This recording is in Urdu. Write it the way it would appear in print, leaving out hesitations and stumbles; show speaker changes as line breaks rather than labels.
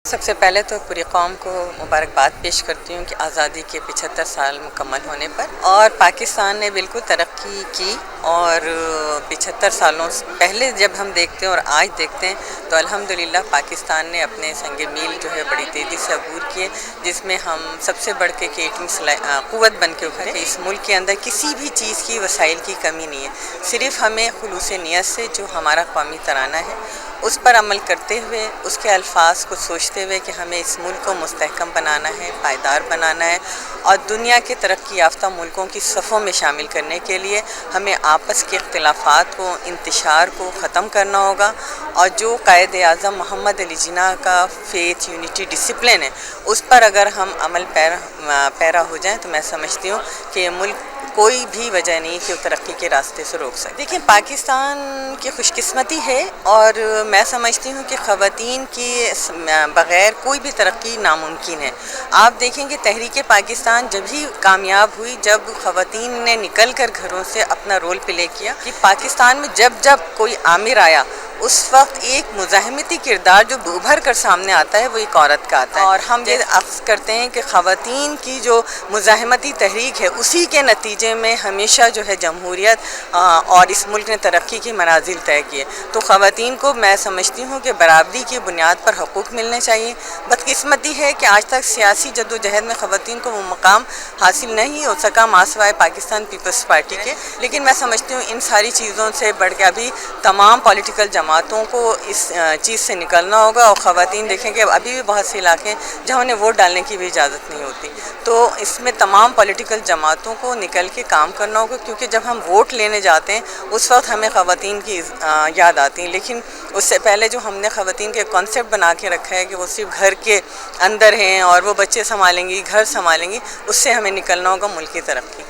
سب سے پہلے تو پوری قوم کو مبارکباد پیش کرتی ہوں کہ آزادی کے 75 سال مکمل ہونے پر، اور پاکستان نے بالکل ترقی کی، اور 75 سالوں سے پہلے جب ہم دیکھتے ہیں اور آج دیکھتے ہیں تو الحمدللہ پاکستان نے اپنے سنگ میل جو ہے بڑی تیزی سے عبور کیے، جس میں ہم سب سے بڑھ کے کیٹرنگ قوت بن کے ابھرے۔ اس ملک کے اندر کسی بھی چیز کی وسائل کی کمی نہیں ہے، صرف ہمیں خلوص نیت سے جو ہمارا قومی ترانہ ہے اس پر عمل کرتے ہوئے، اس کے الفاظ کو سوچتے ہوئے کہ ہمیں اس ملک کو مستحکم بنانا ہے، پائیدار بنانا ہے، اور دنیا کے ترقی یافتہ ملکوں کی صفوں میں شامل کرنے کے لیے ہمیں آپس کے اختلافات کو، انتشار کو ختم کرنا ہوگا، اور جو قائد اعظم محمد علی جناح کا فیتھ، یونٹی، ڈسپلن ہے، اس پر اگر ہم عمل پیرا ہو جائیں تو میں سمجھتی ہوں کہ یہ ملک کوئی بھی وجہ نہیں کہ وہ ترقی کے راستے سے روک سکے۔ دیکھیں، پاکستان کی خوش قسمتی ہے، اور میں سمجھتی ہوں کہ خواتین کی بغیر کوئی بھی ترقی ناممکن ہے۔ آپ دیکھیں کہ تحریک پاکستان جب ہی کامیاب ہوئی جب خواتین نے نکل کر گھروں سے اپنا رول پلے کیا، کہ پاکستان میں جب کوئی آمر آیا اس وقت ایک مزاحمتی کردار جو ابھر کر سامنے آتا ہے وہ ایک عورت کا آتا ہے، اور ہم یہ اخذ کرتے ہیں کہ خواتین کی جو مزاحمتی تحریک ہے اسی کے نتیجے میں ہمیشہ جو ہے جمہوریت اور اس ملک نے ترقی کی منازل طے کیے۔ تو خواتین کو میں سمجھتی ہوں کہ برابری کی بنیاد پر حقوق ملنے چاہیے۔ بدقسمتی ہے کہ آج تک سیاسی جدوجہد میں خواتین کو وہ مقام حاصل نہیں ہو سکا ماسوائے پاکستان پیپلز پارٹی کے، لیکن میں سمجھتی ہوں ان ساری چیزوں سے بڑھ کے ابھی تمام پولیٹیکل جماعتوں کو اس چیز سے نکلنا ہوگا، اور خواتین دیکھیں کہ ابھی بھی بہت سے علاقے ہیں جہاں انہیں ووٹ ڈالنے کی بھی اجازت نہیں ہوتی، تو اس میں تمام پولیٹیکل جماعتوں کو نکل کے کام کرنا ہوگا، کیونکہ جب ہم ووٹ لینے جاتے ہیں اس وقت ہمیں خواتین کی یاد آتی ہیں، لیکن اس سے پہلے جو ہم نے خواتین کے کانسیپٹ بنا کے رکھا ہے کہ وہ صرف گھر کے اندر ہیں اور وہ بچے سنبھالیں گی، گھر سنبھالیں گی، اس سے ہمیں نکلنا ہوگا ملک کی ترقی۔